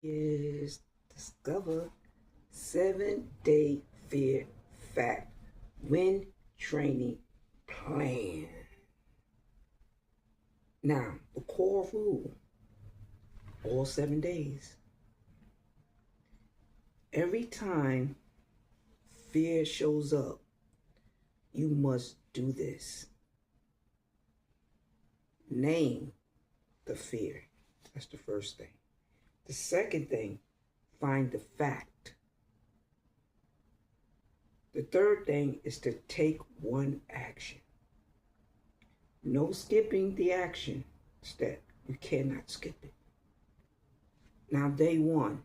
Is discover 7-day fear fact when training plan. Now, the core rule, all 7 days. Every time fear shows up, you must do this. Name the fear. That's the first thing. The second thing, find the fact. The third thing is to take one action. No skipping the action step. You cannot skip it. Now, day one.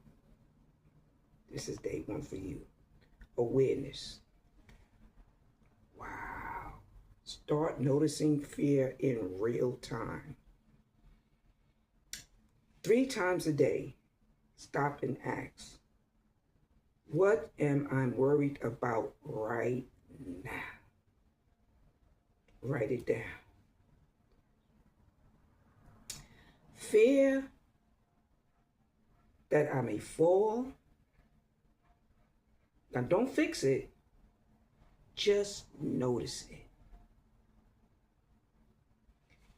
This is day one for you. Awareness. Wow. Start noticing fear in real time. 3 times a day, stop and ask, what am I worried about right now? Write it down. Fear that I may fall. Now, don't fix it. Just notice it.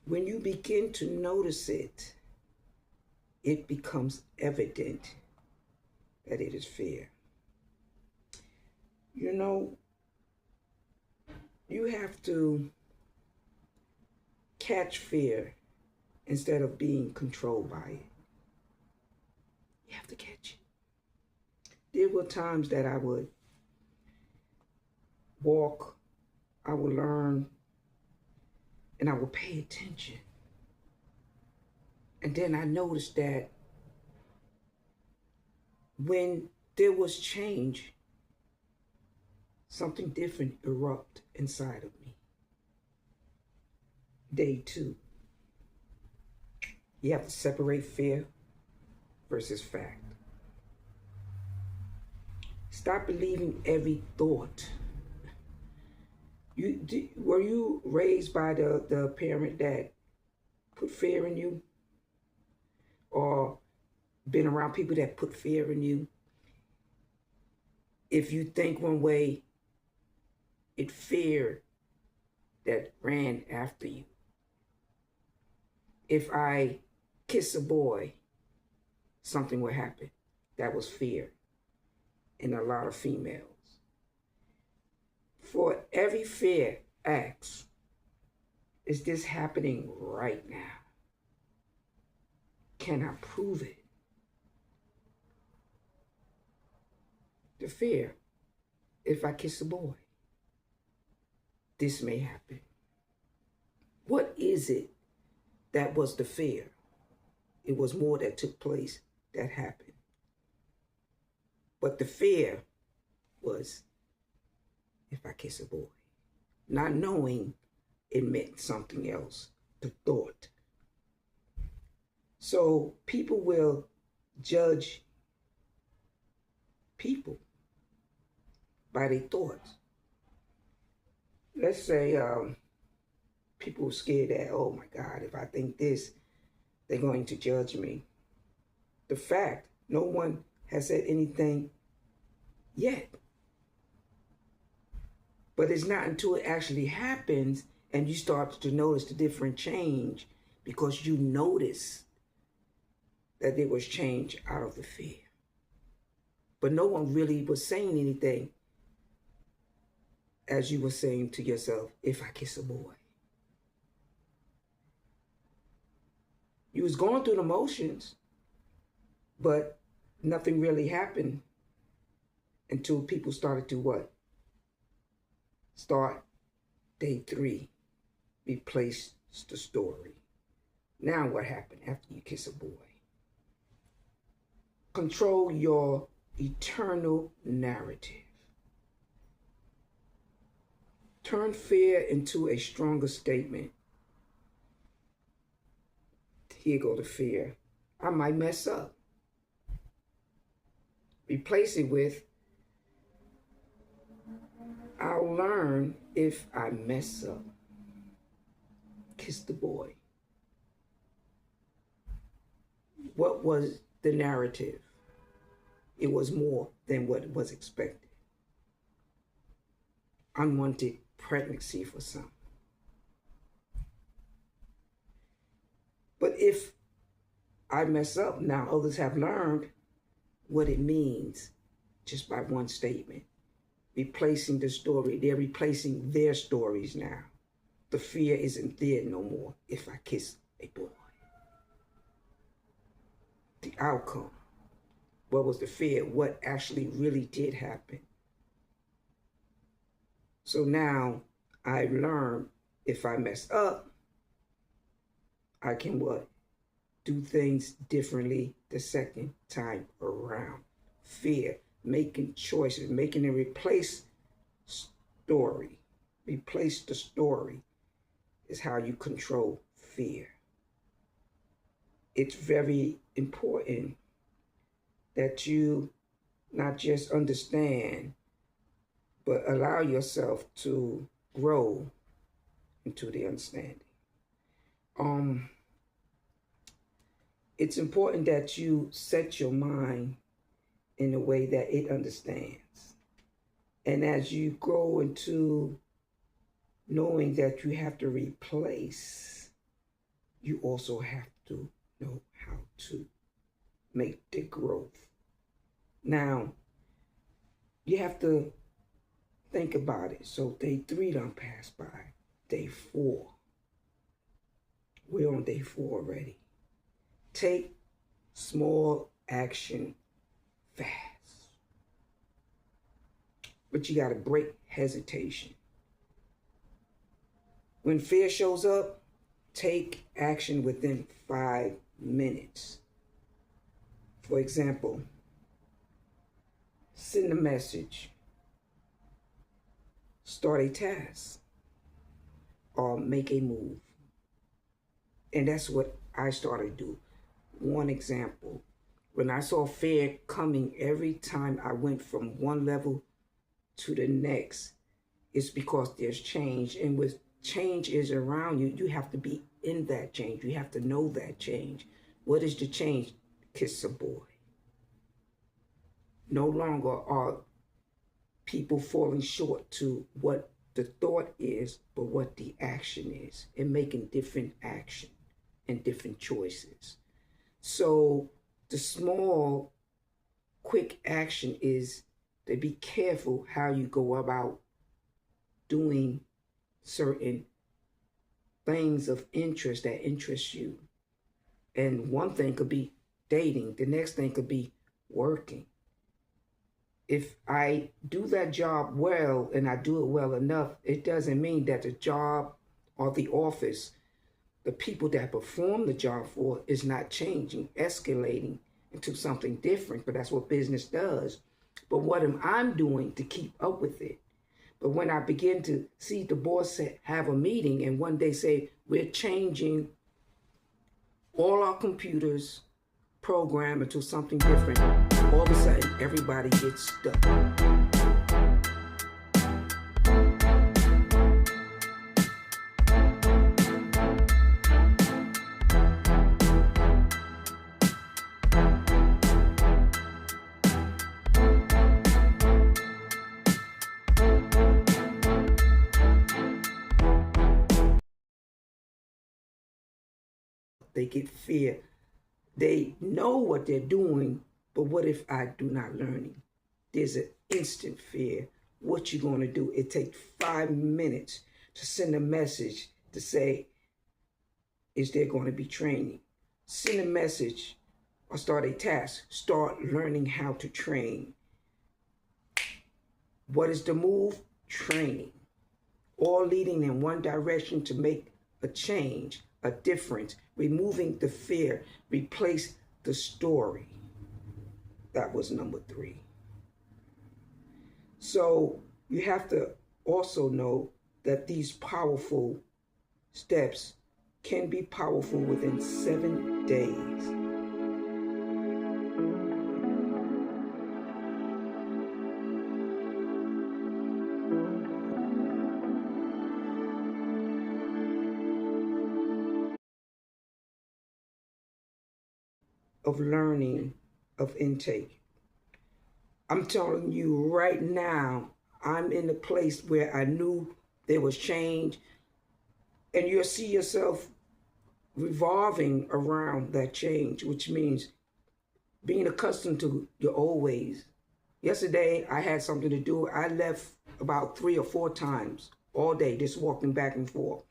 When you begin to notice it, it becomes evident that it is fear. You know, you have to catch fear instead of being controlled by it. You have to catch it. There were times that I would walk, I would learn, and I would pay attention. And then I noticed that when there was change, something different erupted inside of me. Day 2. You have to separate fear versus fact. Stop believing every thought. Were you raised by the parent that put fear in you? Or been around people that put fear in you? If you think one way, it fear that ran after you. If I kiss a boy, something will happen. That was fear in a lot of females. For every fear, ask, is this happening right now? Can I prove it? The fear, if I kiss a boy, this may happen. What is it that was the fear? It was more that took place that happened. But the fear was, if I kiss a boy, not knowing it meant something else, the thought. So people will judge people by their thoughts. Let's say people are scared that, oh my God, if I think this, they're going to judge me. The fact, no one has said anything yet. But it's not until it actually happens and you start to notice the different change, because you notice that there was change out of the fear. But no one really was saying anything as you were saying to yourself, if I kiss a boy. You was going through the motions, but nothing really happened until people started to what? Start day 3. Replace the story. Now what happened after you kiss a boy? Control your eternal narrative. Turn fear into a stronger statement. Here go the fear. I might mess up. Replace it with, I'll learn if I mess up. Kiss the boy. What was the narrative? it was more than what was expected. Unwanted pregnancy for some. But if I mess up, now others have learned what it means just by one statement. Replacing the story. They're replacing their stories now. The fear isn't there no more if I kiss a boy. The outcome. What was the fear? What actually really did happen? So now I learned if I mess up, I can what? Do things differently the second time around. Fear, making choices, making a replace story. Replace the story is how you control fear. It's very important that you not just understand, but allow yourself to grow into the understanding. It's important that you set your mind in a way that it understands. And as you grow into knowing that you have to replace, you also have to know how to make the growth. Now, you have to think about it. So day 3 done passed by. Day 4. We're on day 4 already. Take small action fast. But you got to break hesitation. When fear shows up, take action within 5 minutes. For example, send a message, start a task, or make a move. And that's what I started to do. One example, when I saw fear coming every time I went from one level to the next, it's because there's change. And with change is around you, you have to be in that change. You have to know that change. What is the change? Kiss a boy. No longer are people falling short to what the thought is, but what the action is, and making different action and different choices. So the small, quick action is to be careful how you go about doing certain things of interest that interest you. And one thing could be dating. The next thing could be working. If I do that job well and I do it well enough, it doesn't mean that the job or the office, the people that perform the job for, is not changing, escalating into something different. But that's what business does. But what am I doing to keep up with it? But when I begin to see the boss have a meeting and one day say, we're changing all our computers program into something different, all of a sudden everybody gets stuck. They get fear. They know what they're doing, but what if I do not learning? There's an instant fear. What you going to do? It takes 5 minutes to send a message to say, is there going to be training? Send a message or start a task. Start learning how to train. What is the move? Training. All leading in one direction to make a change, a difference, removing the fear, replace the story. That was number 3. So you have to also know that these powerful steps can be powerful within 7 days. Of learning, of intake. I'm telling you right now, I'm in a place where I knew there was change, and you'll see yourself revolving around that change, which means being accustomed to your old ways. Yesterday, I had something to do. I left about 3 or 4 times all day, just walking back and forth.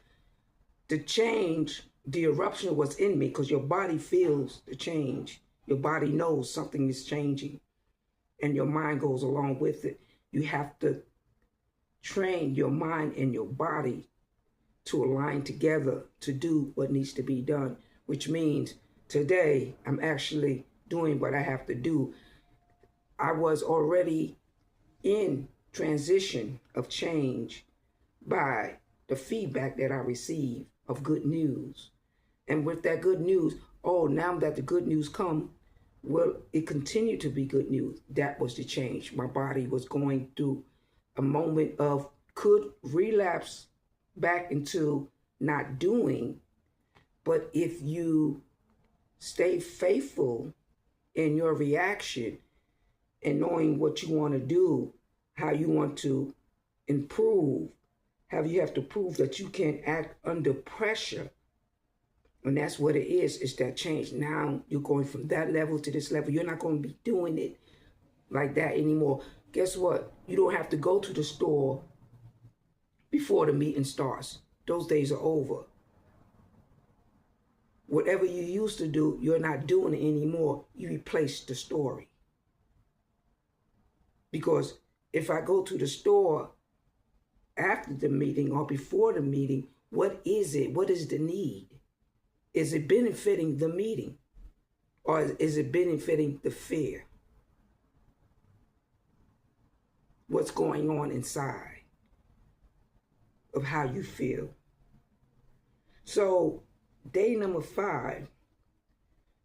The change, the eruption was in me because your body feels the change. Your body knows something is changing, and your mind goes along with it. You have to train your mind and your body to align together to do what needs to be done, which means today I'm actually doing what I have to do. I was already in transition of change by the feedback that I received of good news. And with that good news, now that the good news come, well, it continued to be good news. That was the change. My body was going through a moment of could relapse back into not doing, but if you stay faithful in your reaction and knowing what you want to do, how you want to improve, how you have to prove that you can act under pressure. And that's what it is. It's that change. Now you're going from that level to this level. You're not going to be doing it like that anymore. Guess what? You don't have to go to the store before the meeting starts. Those days are over. Whatever you used to do, you're not doing it anymore. You replace the story. Because if I go to the store after the meeting or before the meeting, what is it? What is the need? Is it benefiting the meeting? Or is it benefiting the fear? What's going on inside of how you feel? So day number 5,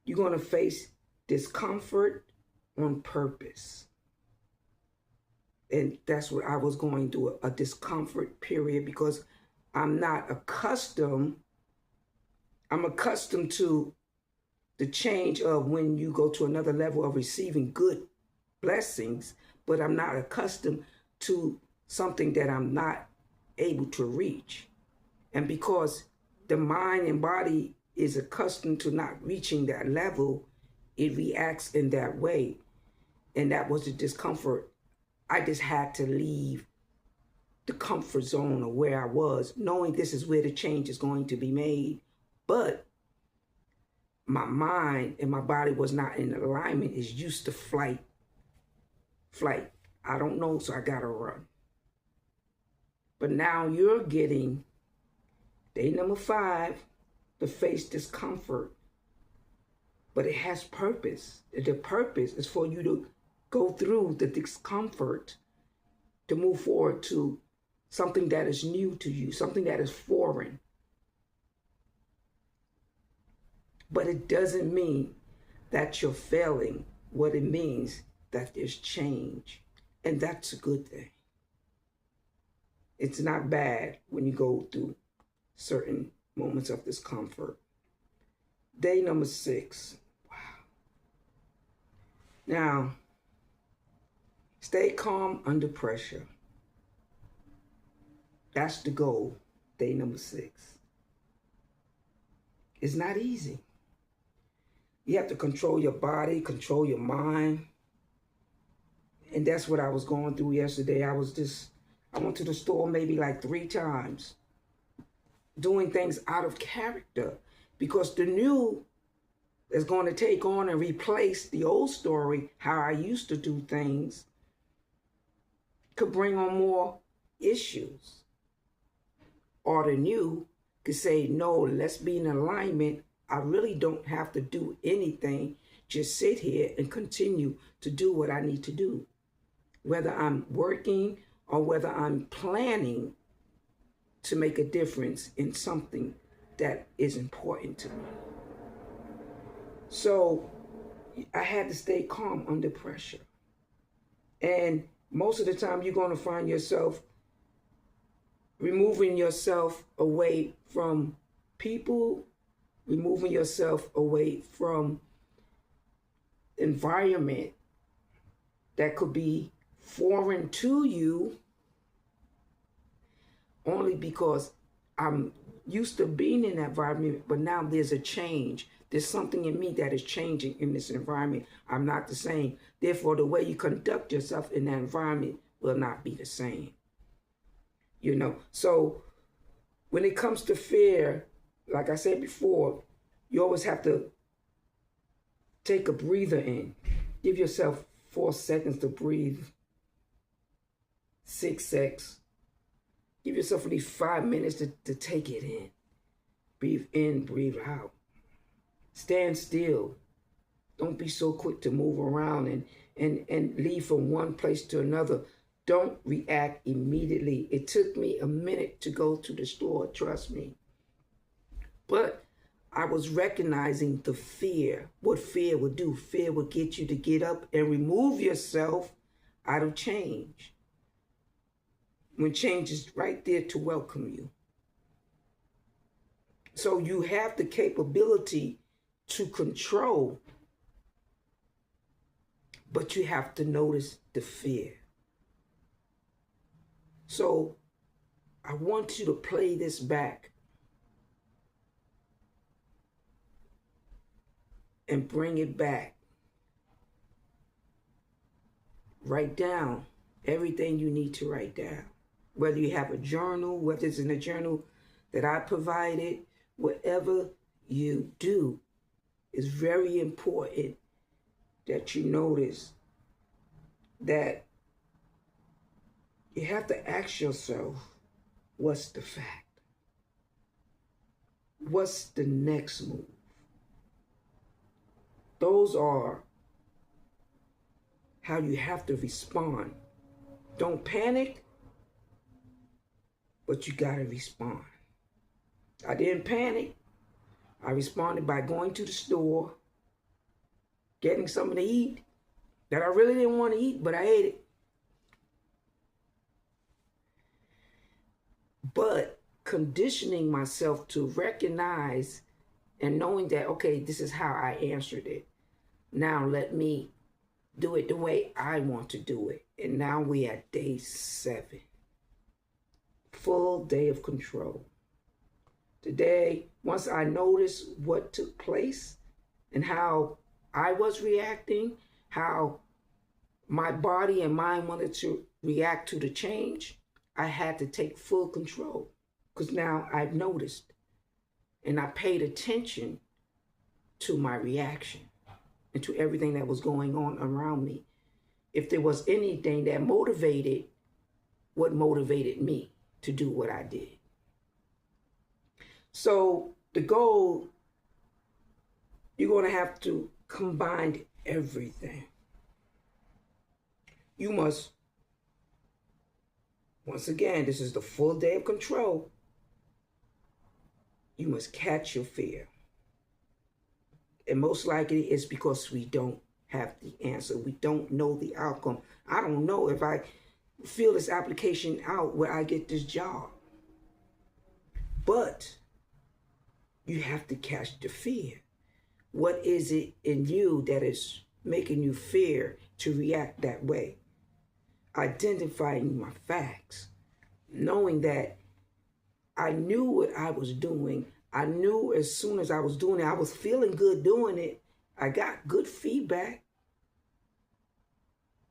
you're going to face discomfort on purpose. And that's what I was going through, a discomfort period, because I'm not accustomed. I'm accustomed to the change of when you go to another level of receiving good blessings, but I'm not accustomed to something that I'm not able to reach. And because the mind and body is accustomed to not reaching that level, it reacts in that way. And that was the discomfort. I just had to leave the comfort zone of where I was, knowing this is where the change is going to be made. But my mind and my body was not in alignment. It's used to flight. I don't know, so I gotta run. But now you're getting day number 5 to face discomfort. But it has purpose. The purpose is for you to go through the discomfort to move forward to something that is new to you, something that is foreign. But it doesn't mean that you're failing. What it means that there's change. And that's a good thing. It's not bad when you go through certain moments of discomfort. Day number 6. Wow. Now, stay calm under pressure. That's the goal. Day number 6. It's not easy. You have to control your body, control your mind. And that's what I was going through yesterday. I went to the store maybe like 3 times, doing things out of character, because the new is going to take on and replace the old story, how I used to do things, could bring on more issues. Or the new could say, no, let's be in alignment. I really don't have to do anything. Just sit here and continue to do what I need to do. Whether I'm working or whether I'm planning to make a difference in something that is important to me. So I had to stay calm under pressure. And most of the time you're going to find yourself removing yourself away from people, removing yourself away from environment that could be foreign to you only because I'm used to being in that environment, but now there's a change. There's something in me that is changing in this environment. I'm not the same. Therefore, the way you conduct yourself in that environment will not be the same. You know, so when it comes to fear, like I said before, you always have to take a breather in. Give yourself 4 seconds to breathe. 6 seconds. Give yourself at least 5 minutes to take it in. Breathe in, breathe out. Stand still. Don't be so quick to move around and leave from one place to another. Don't react immediately. It took me a minute to go to the store, trust me. But I was recognizing the fear, what fear would do. Fear would get you to get up and remove yourself out of change, when change is right there to welcome you. So you have the capability to control, but you have to notice the fear. So I want you to play this back and bring it back. Write down everything you need to write down. Whether you have a journal, whether it's in a journal that I provided, whatever you do, it's very important that you notice that you have to ask yourself, what's the fact? What's the next move? Those are how you have to respond. Don't panic, but you gotta respond. I didn't panic. I responded by going to the store, getting something to eat that I really didn't want to eat, but I ate it. But conditioning myself to recognize and knowing that, okay, this is how I answered it. Now let me do it the way I want to do it. And now we at day 7. Full day of control. Today, once I noticed what took place and how I was reacting, how my body and mind wanted to react to the change, I had to take full control, because now I've noticed and I paid attention to my reaction and to everything that was going on around me. If there was anything that motivated what motivated me to do what I did. So the goal, you're going to have to combine everything. You must, once again, this is the full day of control. You must catch your fear. And most likely it's because we don't have the answer. We don't know the outcome. I don't know if I fill this application out where I get this job. But you have to catch the fear. What is it in you that is making you fear to react that way? Identifying my facts. Knowing that I knew what I was doing. I knew as soon as I was doing it, I was feeling good doing it. I got good feedback.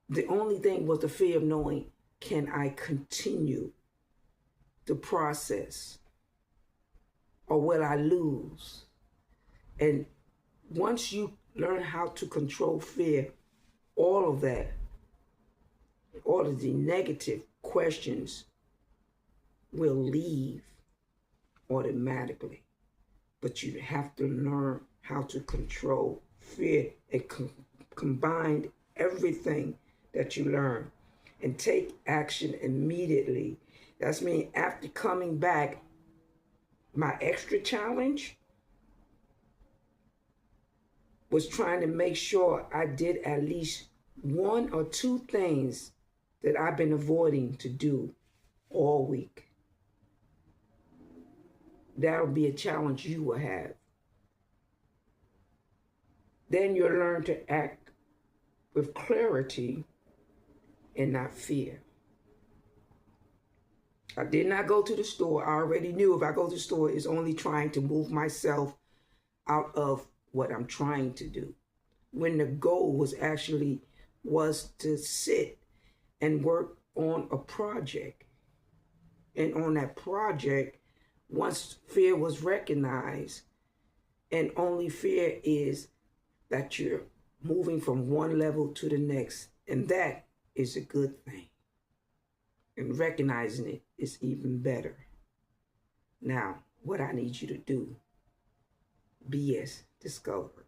The only thing was the fear of knowing, can I continue the process? Or will I lose? And once you learn how to control fear, all of that, all of the negative questions will leave automatically. But you have to learn how to control fear and combine everything that you learn and take action immediately. That's mean after coming back, my extra challenge was trying to make sure I did at least 1 or 2 things that I've been avoiding to do all week. That'll be a challenge you will have. Then you'll learn to act with clarity and not fear. I did not go to the store. I already knew if I go to the store, it's only trying to move myself out of what I'm trying to do. When the goal was to sit and work on a project. And on that project, once fear was recognized, and only fear is that you're moving from one level to the next, and that is a good thing. And recognizing it is even better. Now, what I need you to do, BS, discover,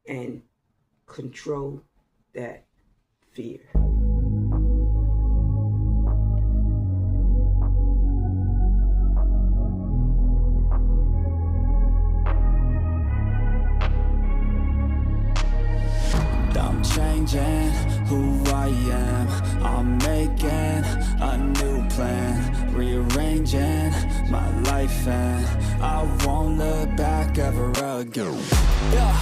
and control that fear. I'm changing who I am. I'm making a new plan, rearranging my life, and I won't look back ever again. Yeah,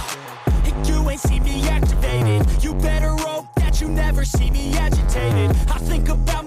you ain't see me activated. You better hope that you never see me agitated. I think about